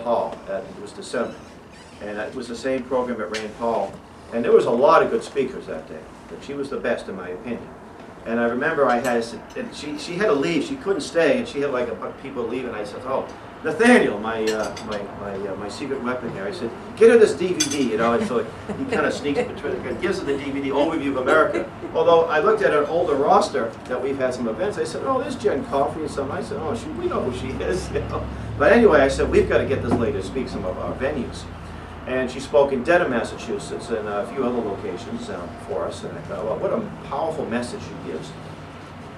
Hall. It was December. And it was the same program at Rand Hall. And there was a lot of good speakers that day. But she was the best in my opinion. And I remember I had, and she had to leave. She couldn't stay, and she had like a bunch of people leave. And I said, "Oh, Nathaniel, my secret weapon here." I said, "Get her this DVD," you know. And so he kind of sneaks between, gives her the DVD overview of America. Although I looked at an older roster that we've had some events. I said, "Oh, there's Jenn Coffey and something." I said, "Oh, we know who she is," you know. But anyway, I said, "We've got to get this lady to speak some of our venues." And she spoke in Dedham, Massachusetts, and a few other locations for us. And I thought, well, what a powerful message she gives.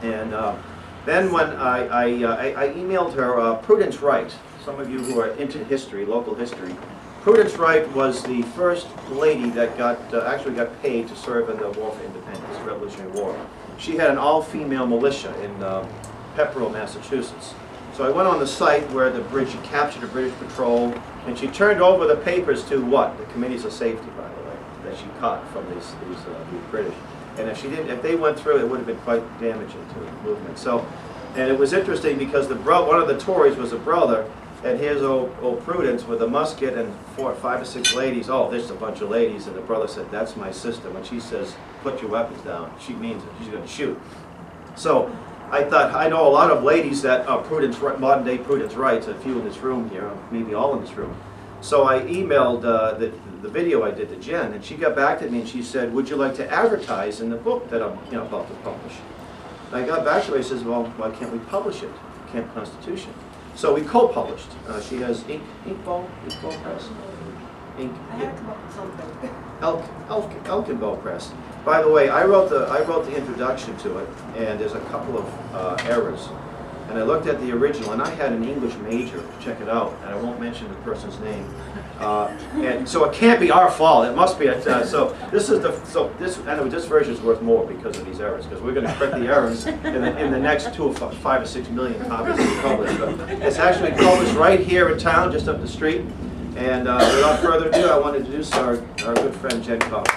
And then when I emailed her Prudence Wright, some of you who are into history, local history, Prudence Wright was the first lady that actually got paid to serve in the War for Independence, Revolutionary War. She had an all-female militia in Pepperell, Massachusetts. So I went on the site where she captured a British patrol, and she turned over the papers to what? The Committees of Safety, by the way, that she caught from these British. And if they went through, it would have been quite damaging to the movement. So, and it was interesting because one of the Tories was a brother, and here's old Prudence with a musket and 5 or 6 ladies. Oh, there's a bunch of ladies, and the brother said, "That's my sister." When she says, "Put your weapons down," she means it. She's going to shoot. So I thought, I know a lot of ladies that are modern day Prudence Wrights, a few in this room here, maybe all in this room. So I emailed the video I did to Jenn, and she got back to me and she said, "Would you like to advertise in the book that I'm about to publish?" And I got back to her, I says, "Well, why can't we publish it? Camp Constitution." So we co-published. She has Inkbow Press. I had to come up with something. Elkinbow Press. By the way, I wrote the introduction to it, and there's a couple of errors. And I looked at the original, and I had an English major to check it out, and I won't mention the person's name. And so it can't be our fault. It must be. This version is worth more because of these errors, because we're going to correct the errors in the next 5 or 6 million copies we publish. But it's actually published right here in town, just up the street. And without further ado, I want to introduce our good friend Jenn Coffey.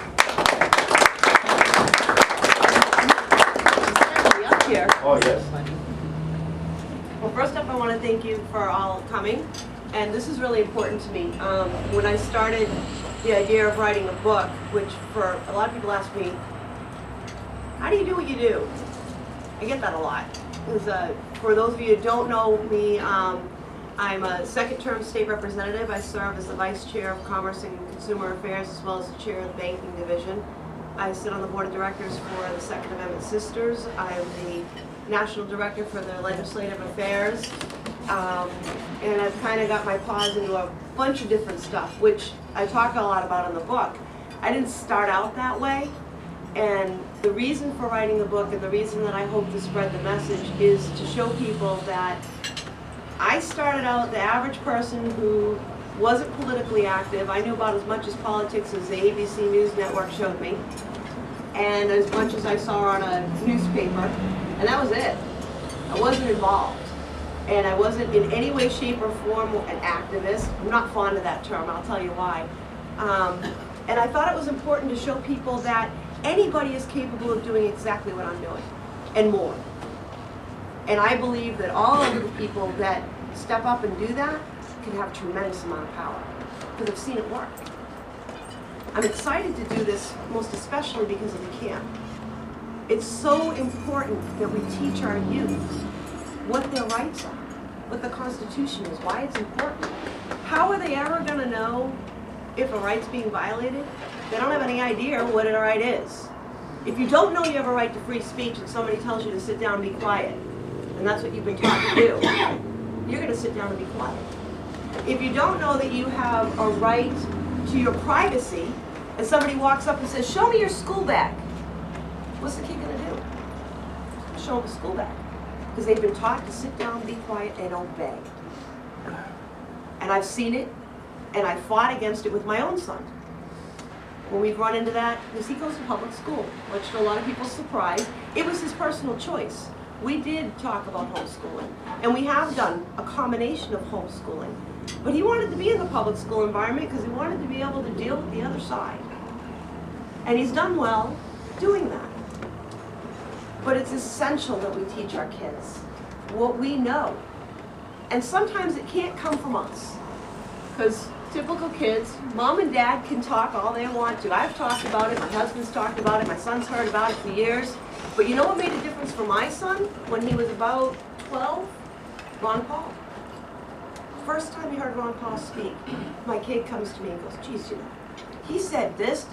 Here. Oh, yes. Well, first up, I want to thank you for all coming, and this is really important to me. When I started the idea of writing a book, which for a lot of people ask me, how do you do what you do? I get that a lot. Because, for those of you who don't know me, I'm a second-term state representative. I serve as the Vice Chair of Commerce and Consumer Affairs, as well as the Chair of the Banking Division. I sit on the Board of Directors for the Second Amendment Sisters. I am the National Director for the Legislative Affairs. And I've kind of got my paws into a bunch of different stuff, which I talk a lot about in the book. I didn't start out that way. And the reason for writing the book and the reason that I hope to spread the message is to show people that I started out the average person who wasn't politically active. I knew about as much as politics as the ABC News Network showed me, and as much as I saw on a newspaper, and that was it. I wasn't involved, and I wasn't in any way, shape, or form an activist. I'm not fond of that term, I'll tell you why. And I thought it was important to show people that anybody is capable of doing exactly what I'm doing, and more. And I believe that all of the people that step up and do that can have a tremendous amount of power, because I've seen it work. I'm excited to do this, most especially because of the camp. It's so important that we teach our youth what their rights are, what the Constitution is, why it's important. How are they ever going to know if a right's being violated? They don't have any idea what a right is. If you don't know you have a right to free speech and somebody tells you to sit down and be quiet, and that's what you've been taught to do, you're going to sit down and be quiet. If you don't know that you have a right to your privacy, and somebody walks up and says, "Show me your school bag," what's the kid going to do? Show them the school bag. Because they've been taught to sit down, be quiet, and obey. And I've seen it, and I fought against it with my own son. When we've run into that, because he goes to public school, much to a lot of people's surprise, it was his personal choice. We did talk about homeschooling, and we have done a combination of homeschooling. But he wanted to be in the public school environment because he wanted to be able to deal with the other side. And he's done well doing that. But it's essential that we teach our kids what we know. And sometimes it can't come from us. because typical kids, mom and dad can talk all they want to. I've talked about it, my husband's talked about it, my son's heard about it for years. But you know what made a difference for my son when he was about 12? Ron Paul. First time he heard Ron Paul speak, my kid comes to me and goes, geez, you know, he said this.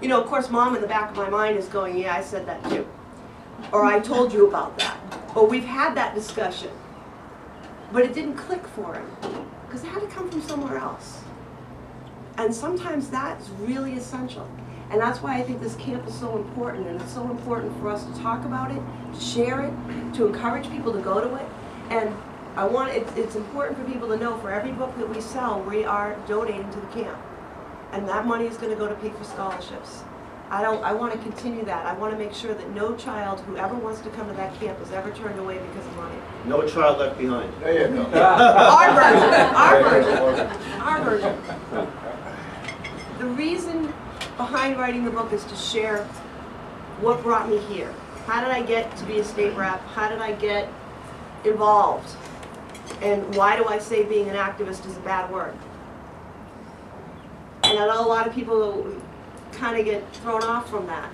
You know, of course, mom in the back of my mind is going, yeah, I said that too. Or I told you about that. Or we've had that discussion. But it didn't click for him because it had to come from somewhere else. And sometimes that's really essential. And that's why I think this camp is so important, and it's so important for us to talk about it, to share it, to encourage people to go to it. And it's important for people to know for every book that we sell, we are donating to the camp. And that money is going to go to pay for scholarships. I want to continue that. I want to make sure that no child who ever wants to come to that camp is ever turned away because of money. No child left behind. There you go. Our version. The reason behind writing the book is to share what brought me here. How did I get to be a state rep? How did I get involved? And why do I say being an activist is a bad word? And I know a lot of people kind of get thrown off from that.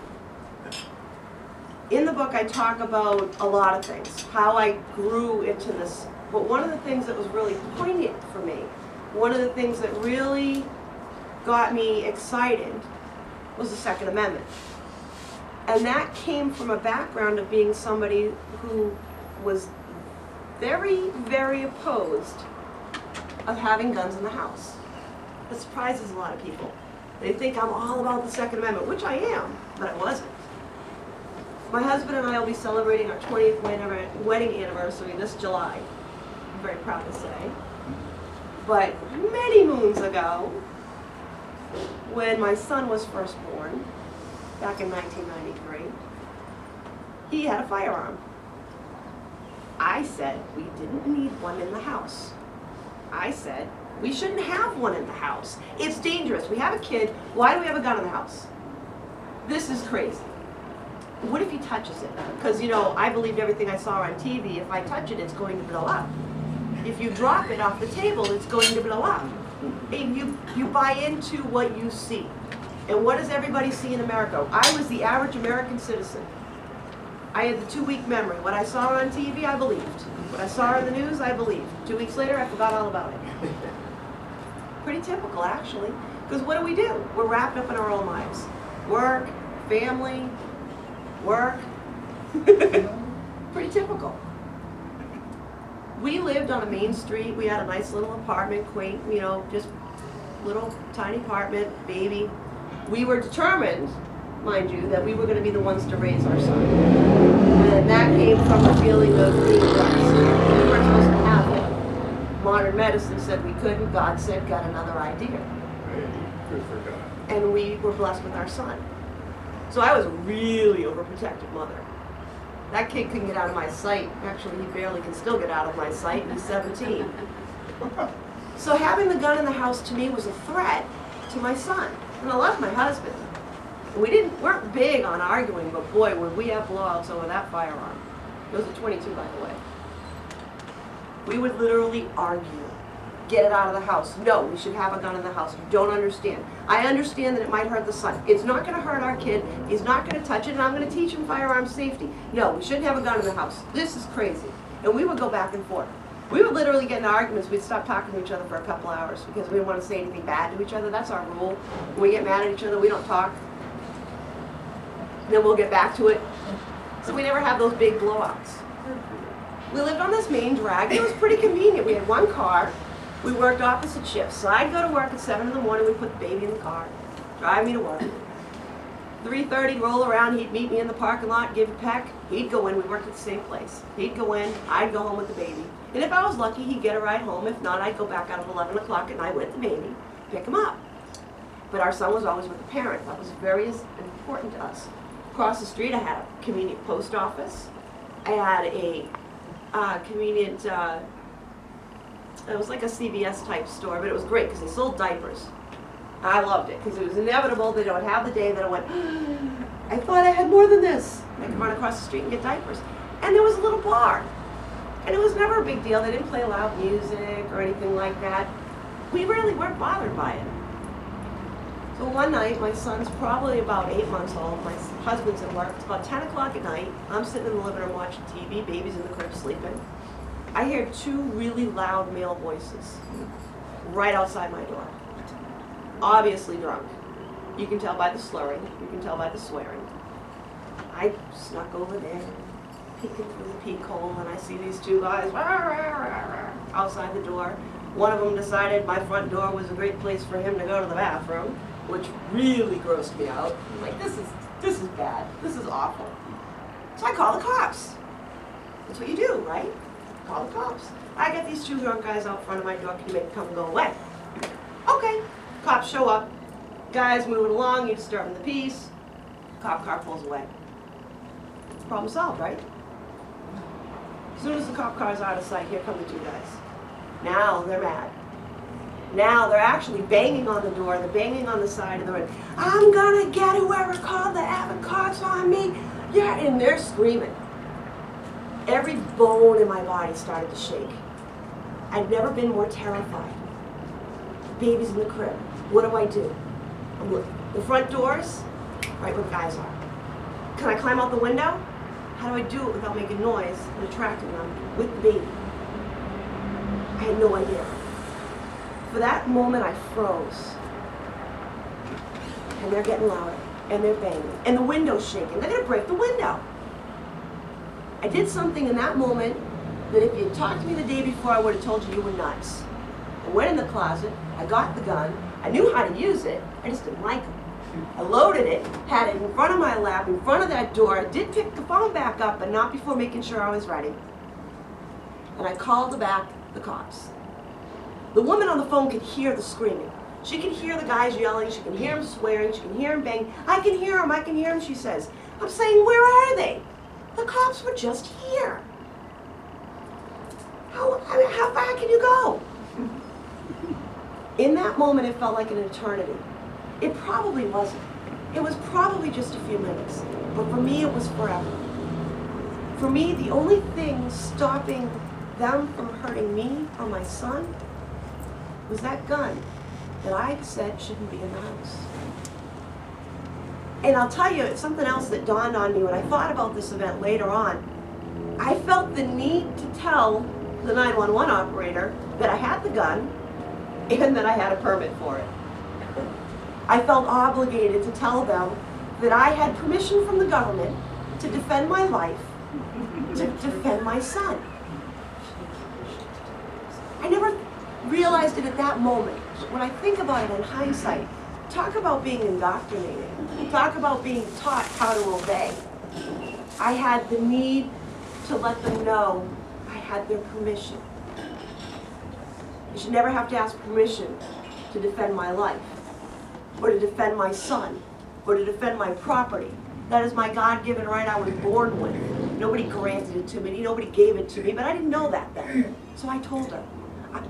In the book I talk about a lot of things, how I grew into this. But one of the things that was really poignant for me, one of the things that really got me excited was the Second Amendment. And that came from a background of being somebody who was very, very opposed of having guns in the house. That surprises a lot of people. They think I'm all about the Second Amendment, which I am, but I wasn't. My husband and I will be celebrating our 20th wedding anniversary this July. I'm very proud to say. But many moons ago, when my son was first born, back in 1993, he had a firearm. I said we didn't need one in the house. I said we shouldn't have one in the house. It's dangerous. We have a kid. Why do we have a gun in the house? This is crazy. What if he touches it? Because, you know, I believed everything I saw on TV. If I touch it, it's going to blow up. If you drop it off the table, it's going to blow up. And you buy into what you see. And what does everybody see in America? I was the average American citizen. I had the 2-week memory. What I saw on TV, I believed. What I saw in the news, I believed. 2 weeks later, I forgot all about it. Pretty typical, actually. Because what do? We're wrapped up in our own lives. Work, family, work. Pretty typical. We lived on a main street. We had a nice little apartment, quaint, you know, just little tiny apartment, baby. We were determined, mind you, that we were going to be the ones to raise our son. And that came from a feeling of being blessed. We weren't supposed to have it. Modern medicine said we couldn't. God said, got another idea. Good for God. And we were blessed with our son. So I was a really overprotective mother. That kid couldn't get out of my sight. Actually, he barely can still get out of my sight, and he's 17. So having the gun in the house to me was a threat to my son. And I love my husband. We weren't big on arguing, but boy, would we have blowouts over that firearm. It was a 22, by the way. We would literally argue. Get it out of the house. No, we should have a gun in the house. You don't understand. I understand that it might hurt the son. It's not going to hurt our kid. He's not going to touch it, and I'm going to teach him firearm safety. No, we shouldn't have a gun in the house. This is crazy. And we would go back and forth. We would literally get in arguments. We'd stop talking to each other for a couple hours because we didn't want to say anything bad to each other. That's our rule. When we get mad at each other, we don't talk. Then we'll get back to it. So we never have those big blowouts. We lived on this main drag. It was pretty convenient. We had one car. We worked opposite shifts. So I'd go to work at 7 in the morning. We'd put the baby in the car, drive me to work. 3:30, roll around. He'd meet me in the parking lot, give a peck. He'd go in. We worked at the same place. He'd go in. I'd go home with the baby. And if I was lucky, he'd get a ride home. If not, I'd go back out at 11 o'clock at night with the baby, pick him up. But our son was always with the parent. That was very important to us. Across the street, I had a convenient post office. I had a convenient, it was like a CVS type store, but it was great because they sold diapers. I loved it because it was inevitable that I would have the day that I went, I thought I had more than this. I could run across the street and get diapers. And there was a little bar. And it was never a big deal. They didn't play loud music or anything like that. we really weren't bothered by it. So one night, my son's probably about 8 months old, my husband's at work, it's about 10 o'clock at night, I'm sitting in the living room watching TV, baby's in the crib sleeping. I hear two really loud male voices right outside my door. Obviously drunk. You can tell by the slurring, you can tell by the swearing. I snuck over there, peeking through the peek hole, and I see these two guys outside the door. One of them decided my front door was a great place for him to go to the bathroom, which really grossed me out. I'm like, this is bad. This is awful. So I call the cops. That's what you do, right? Call the cops. I get these two drunk guys out front of my door. Can you make them come and go away? Okay. Cops show up. Guys moving along. You disturbing the peace. Cop car pulls away. Problem solved, right? As soon as the cop car's out of sight, here come the two guys. Now they're mad. Now they're actually banging on the door. They're banging on the side of the room. I'm gonna get whoever called the effing cops on me. Yeah, and they're screaming. Every bone in my body started to shake. I'd never been more terrified. Baby's in the crib. What do? I'm looking. The front door's right where the guys are. Can I climb out the window? How do I do it without making noise and attracting them with the baby? I had no idea. For that moment, I froze. And they're getting louder, and they're banging, and the window's shaking. They're gonna break the window. I did something in that moment that if you had talked to me the day before, I would have told you you were nuts. I went in the closet, I got the gun, I knew how to use it, I just didn't like it. I loaded it, had it in front of my lap, in front of that door. I did pick the phone back up, but not before making sure I was ready. And I called the cops. The woman on the phone could hear the screaming. She can hear the guys yelling, she can hear them swearing, she can hear them bang. I can hear them, she says. I'm saying, where are they? The cops were just here. How far can you go? In that moment, it felt like an eternity. It probably wasn't. It was probably just a few minutes. But for me, it was forever. For me, the only thing stopping them from hurting me or my son was that gun that I said shouldn't be in the house. And I'll tell you, it's something else that dawned on me when I thought about this event later on. I felt the need to tell the 911 operator that I had the gun and that I had a permit for it. I felt obligated to tell them that I had permission from the government to defend my life, to defend my son. I never realized it at that moment. When I think about it in hindsight, talk about being indoctrinated. Talk about being taught how to obey. I had the need to let them know I had their permission. You should never have to ask permission to defend my life, or to defend my son, or to defend my property. That is my God-given right I was born with. Nobody granted it to me, nobody gave it to me, but I didn't know that then. So I told her,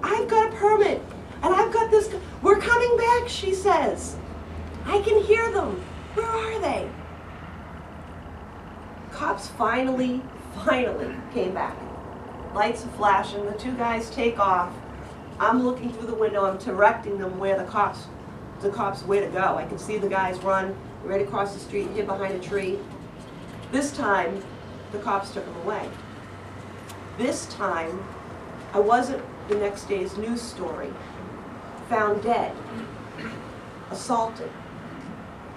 I've got a permit, and I've got this, we're coming back, she says. I can hear them. Where are they? Cops finally came back. Lights are flashing, the two guys take off. I'm looking through the window, I'm directing them where the cops where to go. I can see the guys run right across the street, hid behind a tree. This time, the cops took them away. This time, I wasn't the next day's news story. Found dead, assaulted,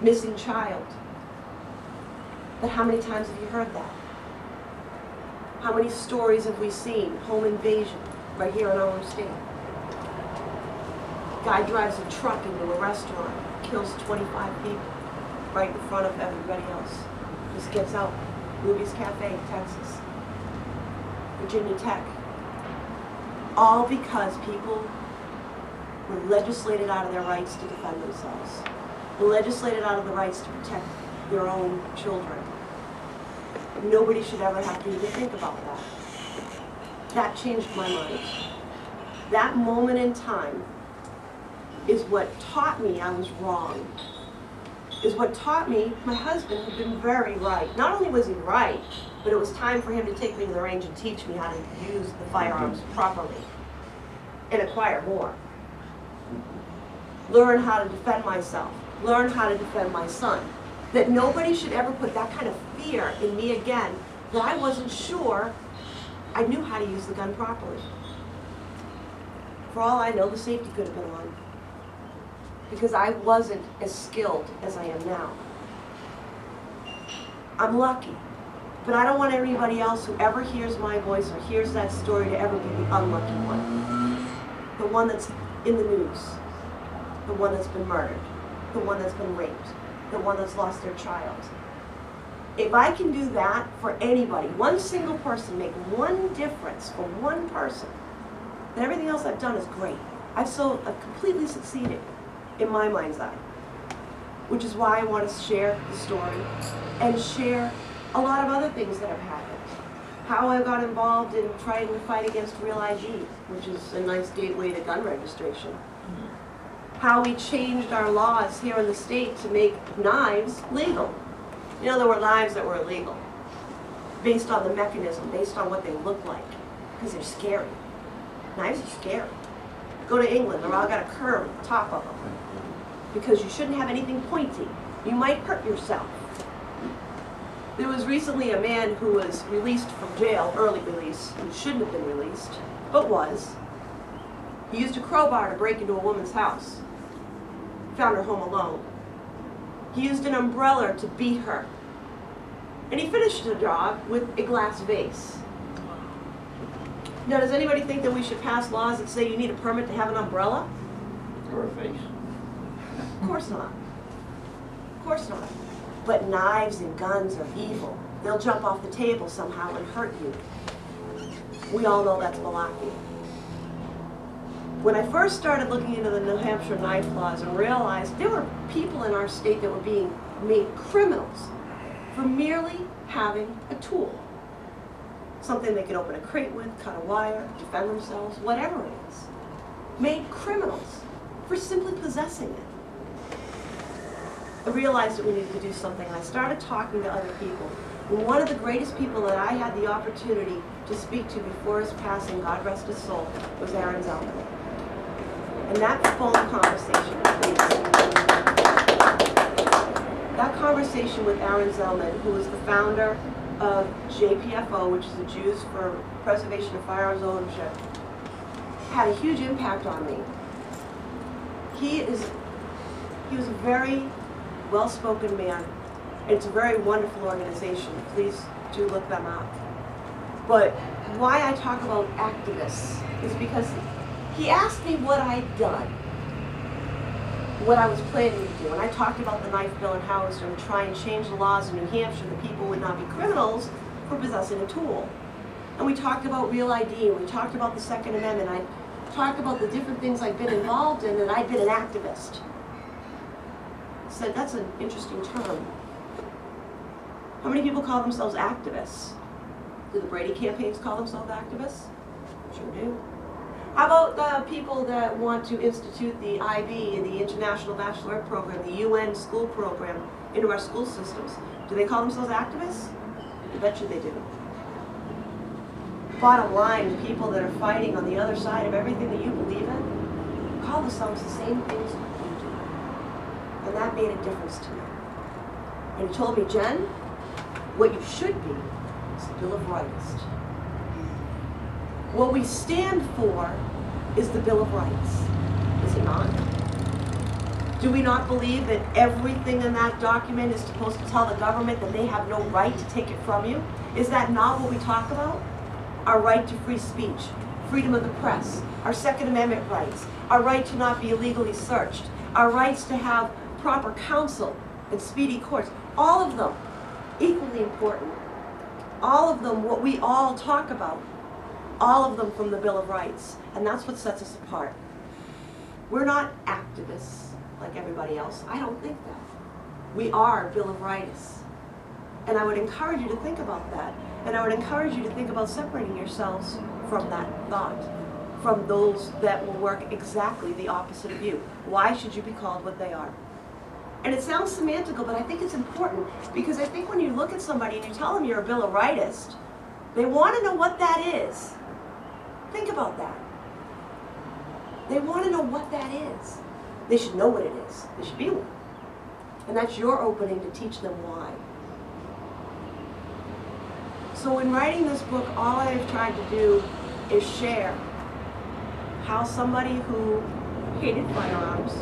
missing child. But how many times have you heard that? How many stories have we seen? Home invasion, right here in our own state. Guy drives a truck into a restaurant, kills 25 people, right in front of everybody else. Just gets out. Ruby's Cafe, Texas. Virginia Tech. All because people were legislated out of their rights to defend themselves. Were legislated out of the rights to protect their own children. Nobody should ever have to even think about that. That changed my mind. That moment in time is what taught me I was wrong. Is what taught me my husband had been very right. Not only was he right, but it was time for him to take me to the range and teach me how to use the firearms properly and acquire more. learn how to defend myself, learn how to defend my son. That nobody should ever put that kind of fear in me again, that I wasn't sure I knew how to use the gun properly. For all I know, the safety could have been on, because I wasn't as skilled as I am now. I'm lucky, but I don't want anybody else who ever hears my voice or hears that story to ever be the unlucky one. The one that's in the news, the one that's been murdered, the one that's been raped, the one that's lost their child. If I can do that for anybody, one single person, make one difference for one person, then everything else I've done is great. I've completely succeeded in my mind's eye, which is why I want to share the story and share a lot of other things that have happened. How I got involved in trying to fight against Real ID, which is a nice gateway to gun registration. How we changed our laws here in the state to make knives legal. You know, there were knives that were illegal based on the mechanism, based on what they look like, because they're scary. Knives are scary. Go to England, they're all got a curve at the top of them, because you shouldn't have anything pointy. You might hurt yourself. There was recently a man who was released from jail, early release, who shouldn't have been released, but was. He used a crowbar to break into a woman's house. Found her home alone. He used an umbrella to beat her. And he finished the job with a glass vase. Now, does anybody think that we should pass laws that say you need a permit to have an umbrella? Or a face. Of course not. Of course not. But knives and guns are evil. They'll jump off the table somehow and hurt you. We all know that's malarkey. When I first started looking into the New Hampshire knife laws and realized there were people in our state that were being made criminals for merely having a tool. Something they could open a crate with, cut a wire, defend themselves, whatever it is. Made criminals for simply possessing it. I realized that we needed to do something, and I started talking to other people. And one of the greatest people that I had the opportunity to speak to before his passing, God rest his soul, was Aaron Zellman. And that phone conversation, that conversation with Aaron Zellman, who was the founder of JPFO, which is the Jews for Preservation of Firearms Ownership, had a huge impact on me. He was a very well-spoken man, and it's a very wonderful organization. Please do look them up. But why I talk about activists is because he asked me what I'd done, what I was planning to do. And I talked about the knife bill and how I was going to try and change the laws in New Hampshire that people would not be criminals for possessing a tool. And we talked about Real ID, and we talked about the Second Amendment. I talked about the different things I've been involved in, and I'd been an activist. I said, that's an interesting term. How many people call themselves activists? Do the Brady campaigns call themselves activists? Sure do. How about the people that want to institute the IB, the International Baccalaureate Program, the UN school program into our school systems? Do they call themselves activists? I bet you they do. Bottom line, the people that are fighting on the other side of everything that you believe in call themselves the same things you do. And that made a difference to me. And he told me, Jen, what you should be is a Bill of Rights. What we stand for is the Bill of Rights, is it not? Do we not believe that everything in that document is supposed to tell the government that they have no right to take it from you? Is that not what we talk about? Our right to free speech, freedom of the press, our Second Amendment rights, our right to not be illegally searched, our rights to have proper counsel and speedy courts, all of them equally important. All of them what we all talk about. All of them from the Bill of Rights, and that's what sets us apart. We're not activists like everybody else. I don't think that. We are Bill of Rights. And I would encourage you to think about that. And I would encourage you to think about separating yourselves from that thought, from those that will work exactly the opposite of you. Why should you be called what they are? And it sounds semantical, but I think it's important, because I think when you look at somebody and you tell them you're a Bill of Rightist, they want to know what that is. Think about that. They want to know what that is. They should know what it is. They should be one. And that's your opening to teach them why. So in writing this book, all I've tried to do is share how somebody who hated firearms,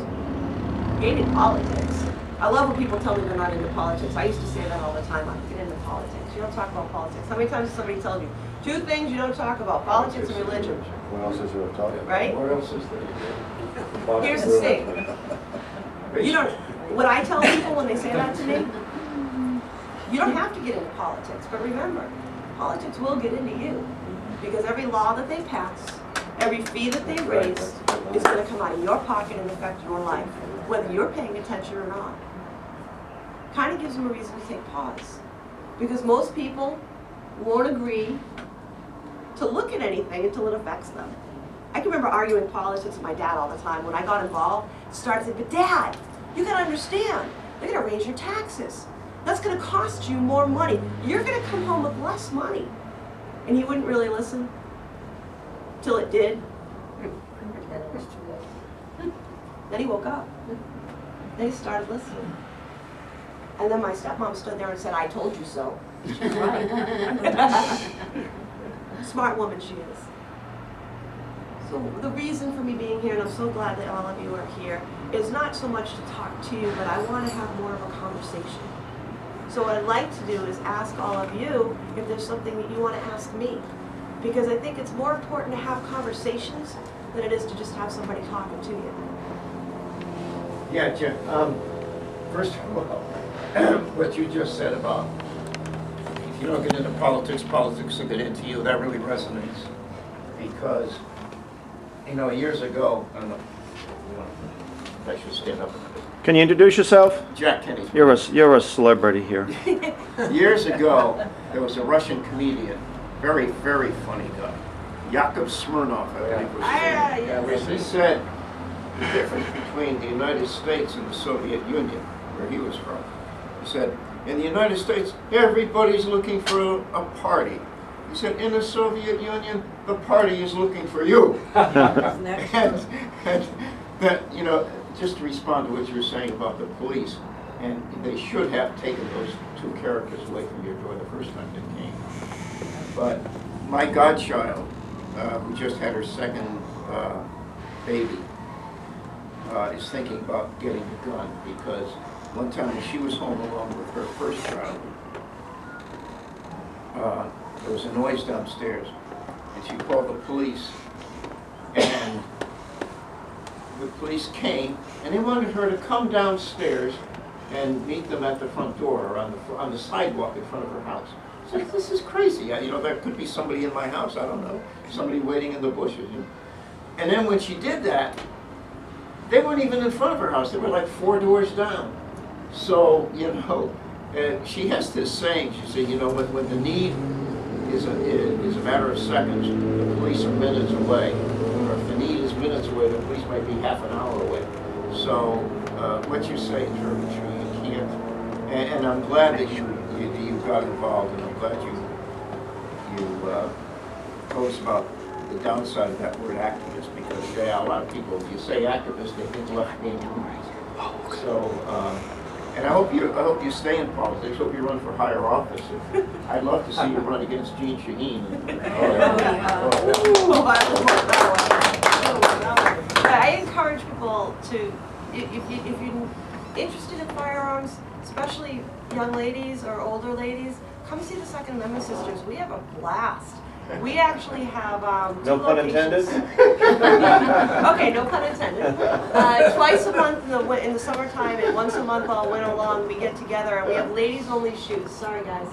hated politics. I love when people tell me they're not into politics. I used to say that all the time. I don't get into politics. You don't talk about politics. How many times has somebody told you? 2 things you don't talk about, politics and religion. What else is there to talk about? Right? What else is there? Here's the thing. You don't, what I tell people when they say that to me, you don't have to get into politics, but remember, politics will get into you. Because every law that they pass, every fee that they raise is going to come out of your pocket and affect your life, whether you're paying attention or not. Kind of gives them a reason to take pause. Because most people won't agree to look at anything until it affects them. I can remember arguing politics with my dad all the time. When I got involved, I started saying, but Dad, you gotta understand, they're gonna raise your taxes. That's gonna cost you more money. You're gonna come home with less money. And he wouldn't really listen till it did. Then he woke up. Then he started listening. And then my stepmom stood there and said, I told you so. She's right. Smart woman she is. So the reason for me being here, and I'm so glad that all of you are here, is not so much to talk to you, but I want to have more of a conversation. So what I'd like to do is ask all of you if there's something that you want to ask me. Because I think it's more important to have conversations than it is to just have somebody talking to you. Yeah, Jen, first of all, what you just said about if you don't get into politics, politics will get into you, that really resonates. Because, you know, years ago, I don't know, if I should stand up a minute. Can you introduce yourself? Jack Kenny. You're a celebrity here. Years ago, there was a Russian comedian, very, very funny guy, Yakov Smirnoff, I believe was his name. He said the difference between the United States and the Soviet Union, where he was from. He said, in the United States, everybody's looking for a party. He said, in the Soviet Union, the party is looking for you. and that, you know, just to respond to what you were saying about the police, and they should have taken those 2 characters away from your door the first time they came. But my godchild, who just had her 2nd baby, is thinking about getting a gun because one time when she was home alone with her first child, there was a noise downstairs, and she called the police, and the police came, and they wanted her to come downstairs and meet them at the front door or on the sidewalk in front of her house. It's like, this is crazy. You know, there could be somebody in my house, I don't know, somebody waiting in the bushes. You know? And then when she did that, they weren't even in front of her house. They were like 4 doors down. So, you know, she has this saying, she said, you know, when the need is a matter of seconds, the police are minutes away. Or if the need is minutes away, the police might be half an hour away. So what you say is very true. You can't, and I'm glad that you got involved, and I'm glad you told us about the downside of that word activist, because yeah, a lot of people, if you say activist, they think left wing. So, and I hope you stay in politics. Hope you run for higher office. I'd love to see you run against Gene Shaheen. I encourage people to, if you're interested in firearms, especially young ladies or older ladies, come see the Second Amendment Sisters. We have a blast. We actually have No pun intended? Okay, no pun intended. Twice a month in the summertime and once a month all winter long, we get together and we have ladies-only shoots. Sorry, guys.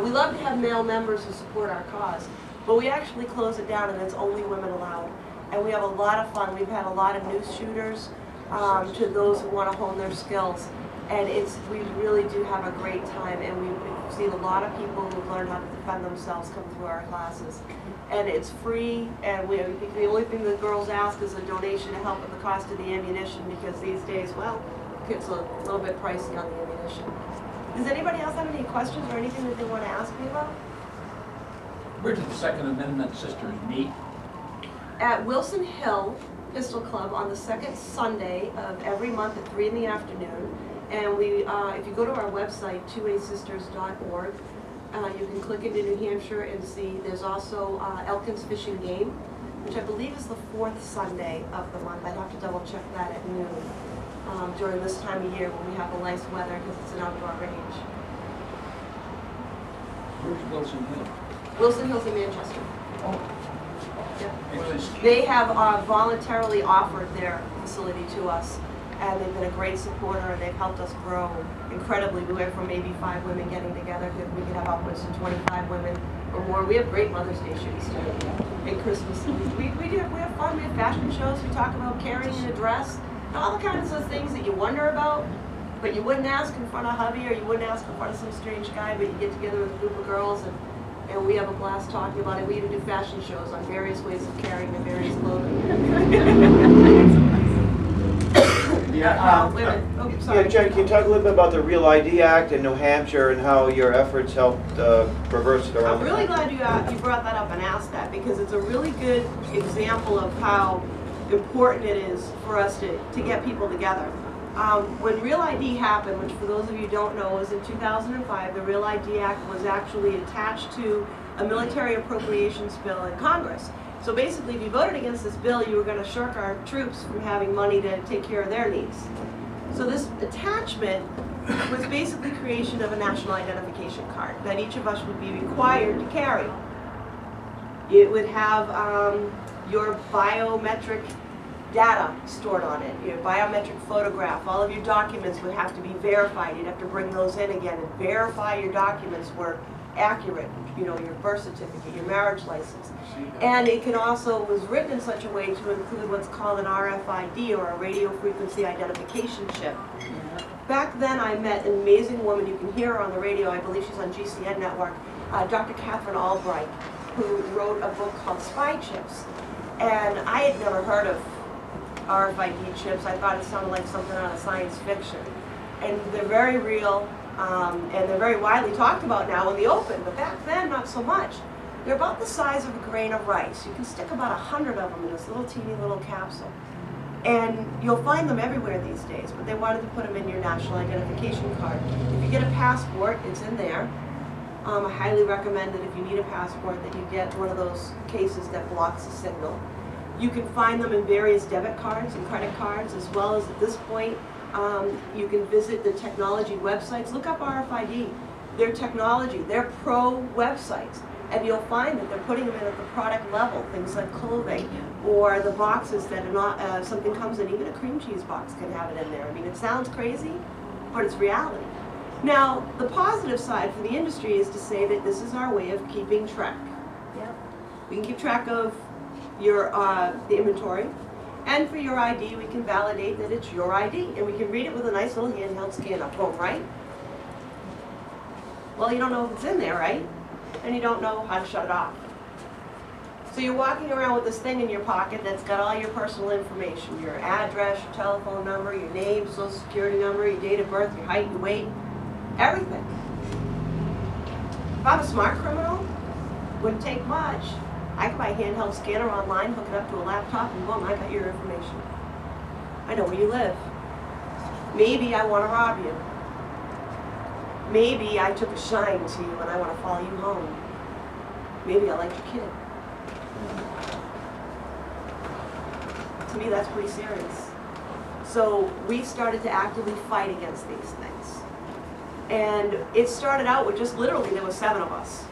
We love to have male members who support our cause, but we actually close it down and it's only women allowed. And we have a lot of fun. We've had a lot of new shooters to those who want to hone their skills. And we really do have a great time, and we've seen a lot of people who've learned how to defend themselves come through our classes. And it's free, and the only thing the girls ask is a donation to help with the cost of the ammunition, because these days, well, it's a little bit pricey on the ammunition. Does anybody else have any questions or anything that they want to ask me about? Where did the Second Amendment Sisters meet? At Wilson Hill, Pistol Club on the second Sunday of every month at 3 in the afternoon. And we, if you go to our website, 2asisters.org, you can click into New Hampshire and see there's also Elkins Fishing Game, which I believe is the fourth Sunday of the month. I'd have to double check that at noon during this time of year when we have the nice weather because it's an outdoor range. Where's Wilson Hill? Wilson Hill's in Manchester. Oh. Yeah. They have voluntarily offered their facility to us, and they've been a great supporter, and they've helped us grow incredibly. We went from maybe 5 women getting together to we could have upwards of 25 women or more. We have great Mother's Day shoots too, and Christmas. We have fun. We have fashion shows. We talk about carrying a dress, and all the kinds of things that you wonder about, but you wouldn't ask in front of hubby, or you wouldn't ask in front of some strange guy, but you get together with a group of girls and we have a blast talking about it. We even do fashion shows on various ways of carrying the various clothing. Women. Oh, sorry. Yeah, Jen, can you talk a little bit about the Real ID Act in New Hampshire and how your efforts helped reverse it around? I'm really glad you brought that up and asked that, because it's a really good example of how important it is for us to get people together. When Real ID happened, which for those of you who don't know was in 2005, the Real ID Act was actually attached to a military appropriations bill in Congress. So basically, if you voted against this bill, you were going to shirk our troops from having money to take care of their needs. So this attachment was basically creation of a national identification card that each of us would be required to carry. It would have your biometric data stored on it, your biometric photograph, all of your documents would have to be verified. You'd have to bring those in again and verify your documents were accurate, you know, your birth certificate, your marriage license. And it can also, was written in such a way to include what's called an RFID, or a radio frequency identification chip. Back then I met an amazing woman, you can hear her on the radio, I believe she's on GCN Network, Dr. Catherine Albright, who wrote a book called Spy Chips. And I had never heard of RFID chips. I thought it sounded like something out of science fiction. And they're very real, and they're very widely talked about now in the open, but back then, not so much. They're about the size of a grain of rice. You can stick about 100 of them in this little teeny little capsule. And you'll find them everywhere these days, but they wanted to put them in your national identification card. If you get a passport, it's in there. I highly recommend that if you need a passport that you get one of those cases that blocks the signal. You can find them in various debit cards and credit cards, as well as at this point, you can visit the technology websites. Look up RFID. They're technology, they're pro websites. And you'll find that they're putting them in at the product level, things like clothing, or the boxes that are not, something comes in, even a cream cheese box can have it in there. I mean, it sounds crazy, but it's reality. Now, the positive side for the industry is to say that this is our way of keeping track. Yep. We can keep track of your the inventory, and for your ID we can validate that it's your ID, and we can read it with a nice little handheld scan up home, right? Well, you don't know if it's in there, right? And you don't know how to shut it off. So you're walking around with this thing in your pocket that's got all your personal information, your address, your telephone number, your name, social security number, your date of birth, your height, your weight, everything. If I'm a smart criminal, wouldn't take much. I could buy a handheld scanner online, hook it up to a laptop, and boom, I got your information. I know where you live. Maybe I want to rob you. Maybe I took a shine to you and I want to follow you home. Maybe I like your kid. To me, that's pretty serious. So we started to actively fight against these things. And it started out with just literally, there were 7 of us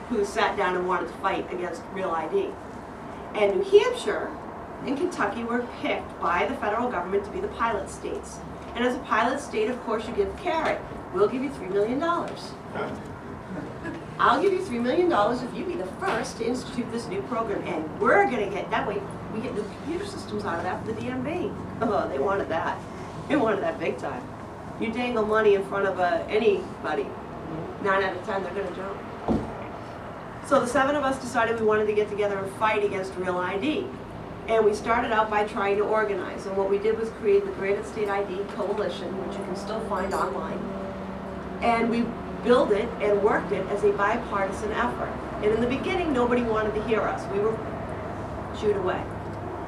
who sat down and wanted to fight against Real ID. And New Hampshire and Kentucky were picked by the federal government to be the pilot states. And as a pilot state, of course, you get the carrot. We'll give you $3 million. I'll give you $3 million if you be the first to institute this new program. And we're going to get, that way, we get the computer systems out of that for the DMV. Oh, they wanted that. They wanted that big time. You dangle money in front of anybody, 9 out of 10, they're going to jump. So the 7 of us decided we wanted to get together and fight against Real ID. And we started out by trying to organize. And what we did was create the Granite State ID Coalition, which you can still find online. And we built it and worked it as a bipartisan effort. And in the beginning, nobody wanted to hear us. We were shooed away.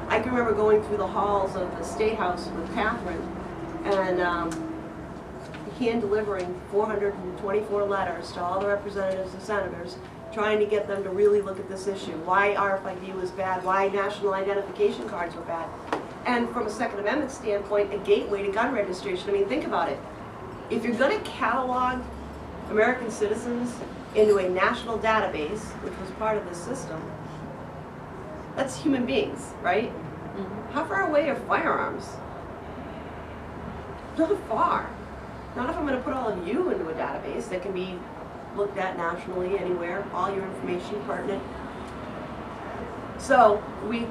I can remember going through the halls of the State House with Catherine and hand delivering 424 letters to all the representatives and senators, trying to get them to really look at this issue. Why RFID was bad, why national identification cards were bad. And from a Second Amendment standpoint, a gateway to gun registration. I mean, think about it. If you're going to catalog American citizens into a national database, which was part of this system, that's human beings, right? How far away are firearms? Not far. Not if I'm going to put all of you into a database that can be looked at nationally, anywhere, all your information pertinent. So we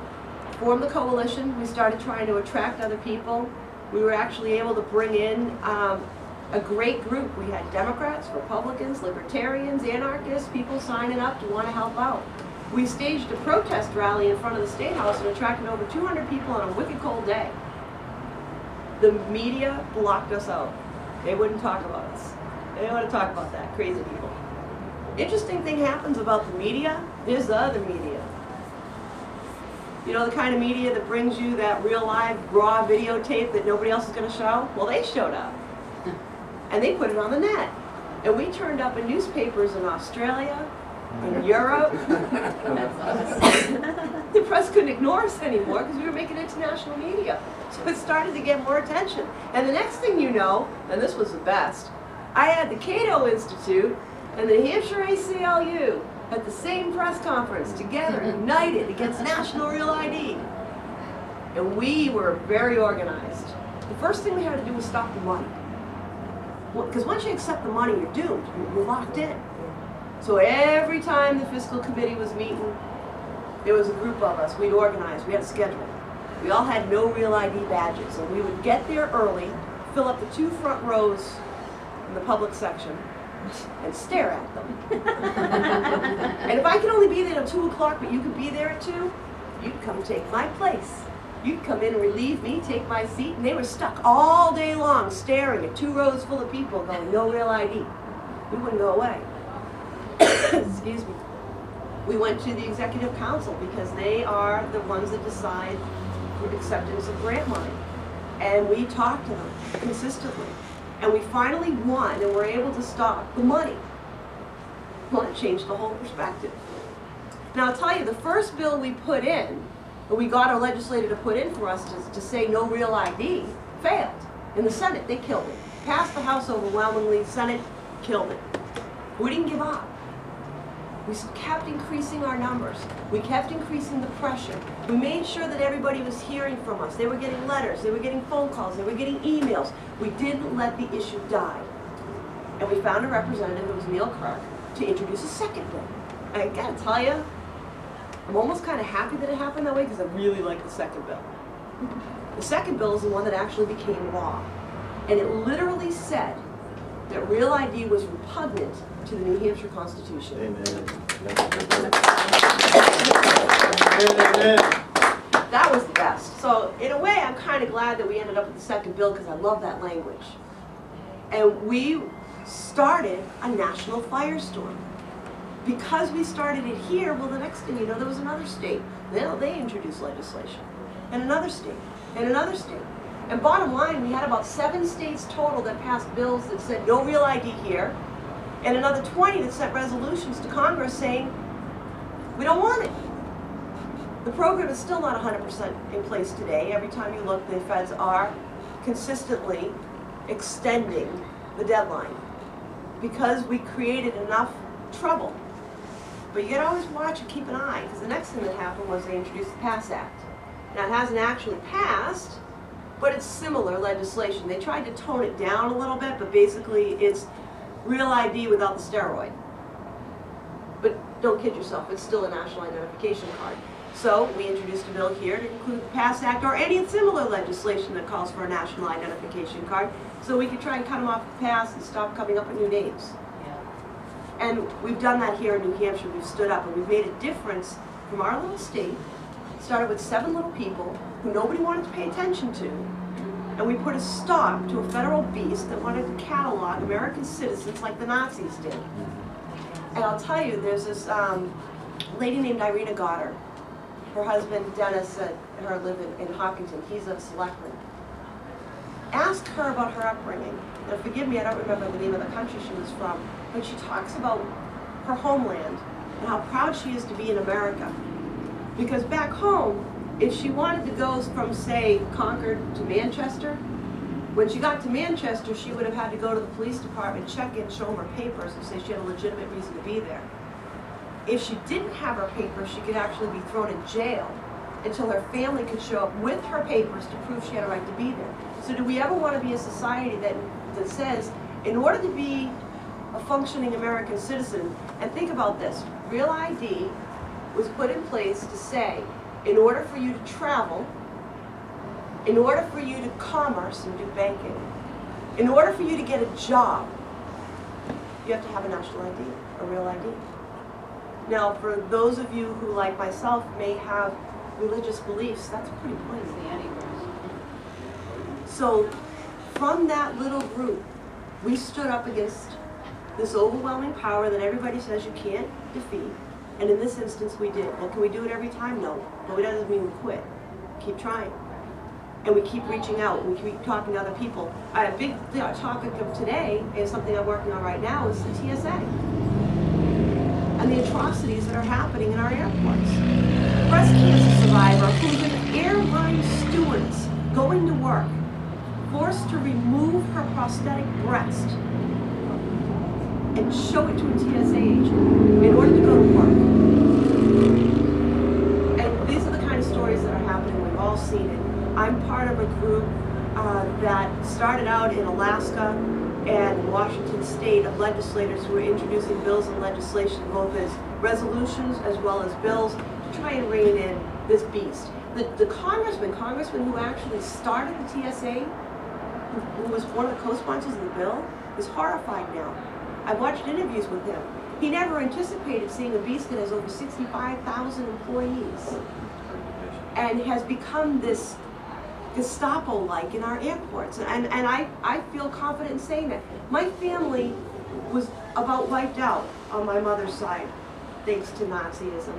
formed the coalition. We started trying to attract other people. We were actually able to bring in a great group. We had Democrats, Republicans, Libertarians, anarchists, people signing up to want to help out. We staged a protest rally in front of the State House and attracted over 200 people on a wicked cold day. The media blocked us out. They wouldn't talk about us. They didn't want to talk about that, crazy people. Interesting thing happens about the media, there's the other media. You know, the kind of media that brings you that real live, raw videotape that nobody else is going to show? Well, they showed up. And they put it on the net. And we turned up in newspapers in Australia, in Europe. The press couldn't ignore us anymore because we were making international media. So it started to get more attention. And the next thing you know, and this was the best, I had the Cato Institute and the New Hampshire ACLU at the same press conference together, united against National Real ID. And we were very organized. The first thing we had to do was stop the money. Because once you accept the money, you're doomed. You're locked in. So every time the fiscal committee was meeting, there was a group of us. We'd organize. We had a schedule. We all had no real ID badges. And we would get there early, fill up the 2 front rows in the public section, and stare at them. And if I could only be there till 2 o'clock, but you could be there at 2, you'd come take my place. You'd come in and relieve me, take my seat, and they were stuck all day long staring at 2 rows full of people going, no real ID. We wouldn't go away. Excuse me. We went to the Executive Council because they are the ones that decide for acceptance of grant money. And we talked to them consistently. And we finally won and were able to stop the money. Well, it changed the whole perspective. Now, I'll tell you, the first bill we put in, that we got our legislator to put in for us to say no real ID, failed. In the Senate, they killed it. Passed the House overwhelmingly, Senate killed it. We didn't give up. We kept increasing our numbers. We kept increasing the pressure. We made sure that everybody was hearing from us. They were getting letters, they were getting phone calls, they were getting emails. We didn't let the issue die. And we found a representative, it was Neil Clark, to introduce a second bill. And I gotta tell you, I'm almost kind of happy that it happened that way because I really like the second bill. The second bill is the one that actually became law. And it literally said that real ID was repugnant to the New Hampshire Constitution. Amen. That was the best. So in a way, I'm kind of glad that we ended up with the second bill because I love that language. And we started a national firestorm. Because we started it here, well, the next thing you know, there was another state. Then they introduced legislation. And another state. And another state. And bottom line, we had about 7 states total that passed bills that said no real ID here. And another 20 that sent resolutions to Congress saying, we don't want it. The program is still not 100% in place today. Every time you look, the feds are consistently extending the deadline because we created enough trouble. But you gotta always watch and keep an eye, because the next thing that happened was they introduced the PASS Act. Now, it hasn't actually passed, but it's similar legislation. They tried to tone it down a little bit, but basically it's real ID without the steroid. But don't kid yourself, it's still a national identification card. So we introduced a bill here to include the PASS Act or any similar legislation that calls for a national identification card, so we could try and cut them off the pass and stop coming up with new names. And we've done that here in New Hampshire. We've stood up and we've made a difference from our little state. Started with 7 little people who nobody wanted to pay attention to. And we put a stop to a federal beast that wanted to catalog American citizens like the Nazis did. And I'll tell you, there's this lady named Irina Goddard. her husband Dennis and her live in Hopkinton. He's a selectman. Ask her about her upbringing. Now forgive me, I don't remember the name of the country she was from, but she talks about her homeland and how proud she is to be in America. Because back home, if she wanted to go from, say, Concord to Manchester, when she got to Manchester, she would have had to go to the police department, check in, show them her papers, and say she had a legitimate reason to be there. If she didn't have her papers, she could actually be thrown in jail until her family could show up with her papers to prove she had a right to be there. So do we ever want to be a society that says, in order to be a functioning American citizen, and think about this, Real ID was put in place to say, in order for you to travel, in order for you to commerce and do banking, in order for you to get a job, you have to have a national ID, a real ID. Now, for those of you who, like myself, may have religious beliefs, that's pretty plain. So, from that little group, we stood up against this overwhelming power that everybody says you can't defeat. And in this instance, we did. Well, can we do it every time? No. But it doesn't mean we quit. Keep trying. And we keep reaching out. We keep talking to other people. A big topic of today is something I'm working on right now is the TSA. And the atrocities that are happening in our airports. Breast cancer survivor who's an airline stewardess going to work, forced to remove her prosthetic breast and show it to a TSA agent in order to go to work. And these are the kind of stories that are happening. We've all seen it. I'm part of a group that started out in Alaska and Washington State of legislators who are introducing bills and legislation, both as resolutions as well as bills, to try and rein in this beast. The congressman who actually started the TSA, who was one of the co-sponsors of the bill, is horrified now. I watched interviews with him. He never anticipated seeing a beast that has over 65,000 employees and has become this Gestapo-like in our airports. And I feel confident in saying that. My family was about wiped out on my mother's side, thanks to Nazism.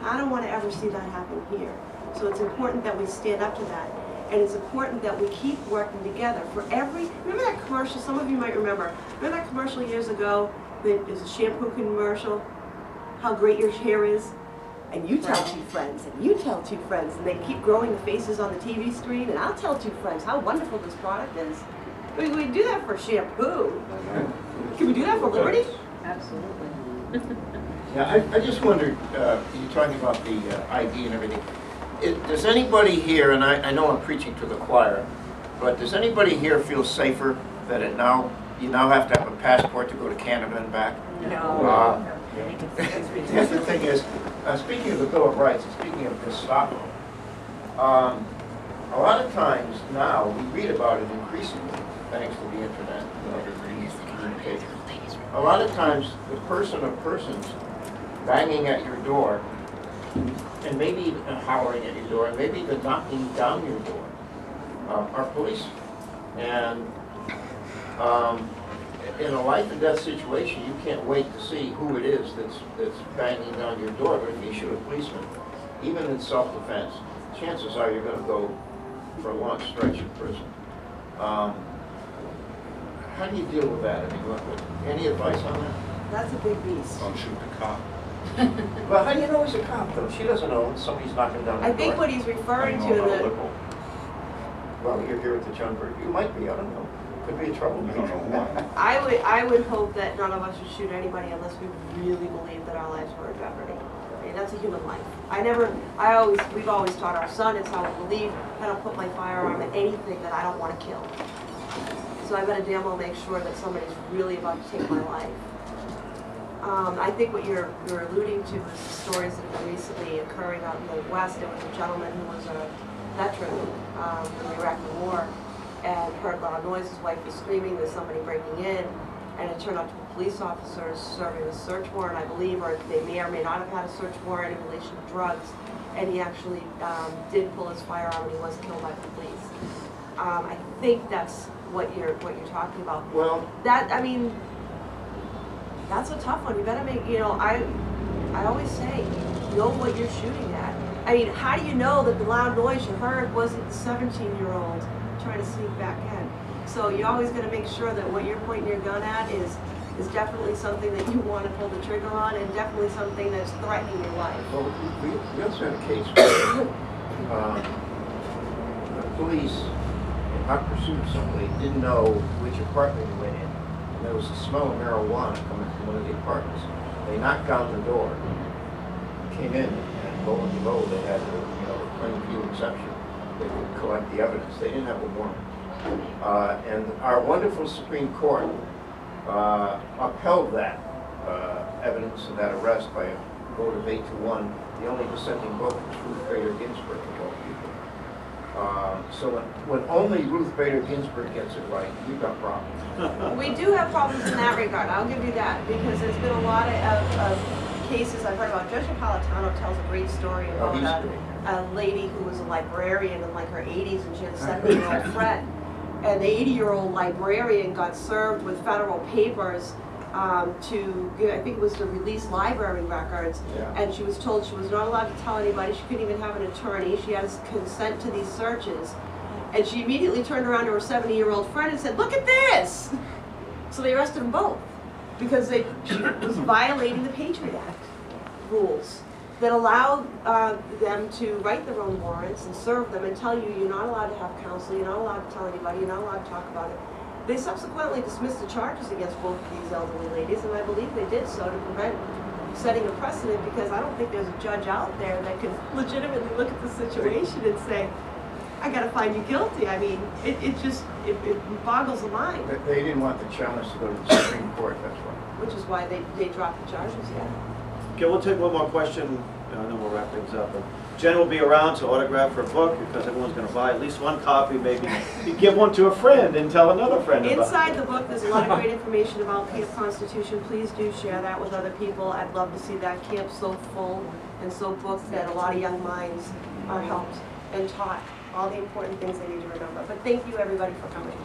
I don't want to ever see that happen here. So it's important that we stand up to that. And it's important that we keep working together for remember that commercial, some of you might remember that commercial years ago, that is a shampoo commercial, how great your hair is, and you tell two friends, and you tell two friends, and they keep growing the faces on the TV screen, and I'll tell two friends how wonderful this product is. We do that for shampoo. Can we do that for Liberty? Absolutely. Yeah, I just wondered, you're talking about the ID and everything. Does anybody here, and I know I'm preaching to the choir, but does anybody here feel safer that you now have to have a passport to go to Canada and back? No. The other thing is, speaking of the Bill of Rights, and speaking of Gestapo, a lot of times now we read about it increasingly, thanks to the internet. A lot of times the person or persons banging at your door, and maybe even hollering at your door, and maybe even knocking down your door, are police. And in a life and death situation, you can't wait to see who it is that's banging down your door. But if you shoot a policeman, even in self-defense, chances are you're going to go for a long stretch in prison. How do you deal with that? I mean, any advice on that? That's a big beast. Don't shoot the cop. Well, how do you know he's a cop, though? She doesn't know somebody's knocking down the door. I think what he's referring to, Well, you're here at the Junker. You might be, I don't know. Could be a troublemaker. I would hope that none of us should shoot anybody unless we really believe that our lives were in jeopardy. I mean, that's a human life. We've always taught our son, it's how we believe, I don't put my firearm at anything that I don't want to kill. So I better damn well make sure that somebody's really about to take my life. I think what you're alluding to is the stories that have been recently occurring out in the West. There was a gentleman who was a veteran from the Iraqi War and heard loud noise. His wife was screaming, there's somebody breaking in, and it turned out to be police officers serving a search warrant, I believe, or they may or may not have had a search warrant in relation to drugs, and he actually did pull his firearm and he was killed by the police. I think that's what you're talking about. Well, That's a tough one. You better make, I always say, know what you're shooting at I mean, how do you know that the loud noise you heard wasn't the 17-year-old trying to sneak back in? So you're always going to make sure that what you're pointing your gun at is definitely something that you want to pull the trigger on, and definitely something that's threatening your life. Well, we also had a case where the police, in hot pursuit of somebody, didn't know which apartment he went in. And there was a smell of marijuana coming from one of the apartments. They knocked on the door, came in, and lo and behold, they had a plain view exception. They would collect the evidence. They didn't have a warrant. And our wonderful Supreme Court upheld that evidence of that arrest by a vote of 8-1. The only dissenting vote was Ruth Bader Ginsburg, of all people. So when only Ruth Bader Ginsburg gets it right, we've got problems. We do have problems in that regard, I'll give you that, because there's been a lot of cases I've heard about. Judge Napolitano tells a great story Oh, about he's great. a lady who was a librarian in like her 80s, and she had a 7-year-old friend. And the 80-year-old librarian got served with federal papers I think it was to release library records. Yeah. And she was told she was not allowed to tell anybody. She couldn't even have an attorney. She had to consent to these searches. And she immediately turned around to her 70-year-old friend and said, "Look at this!" So they arrested them both because she was violating the Patriot Act rules that allowed them to write their own warrants and serve them and tell you you're not allowed to have counsel, you're not allowed to tell anybody, you're not allowed to talk about it. They subsequently dismissed the charges against both of these elderly ladies, and I believe they did so to prevent setting a precedent, because I don't think there's a judge out there that can legitimately look at the situation and say, I gotta find you guilty. I mean, it boggles the mind. They didn't want the challenge to go to the Supreme Court, that's why. Which is why they dropped the charges, yeah. Okay, we'll take one more question, and then we'll wrap things up. Jen will be around to autograph her book, because everyone's going to buy at least one copy. Maybe you give one to a friend and tell another friend about it. Inside the book, there's a lot of great information about Camp Constitution. Please do share that with other people. I'd love to see that camp so full and so booked that a lot of young minds are helped and taught all the important things they need to remember. But thank you, everybody, for coming.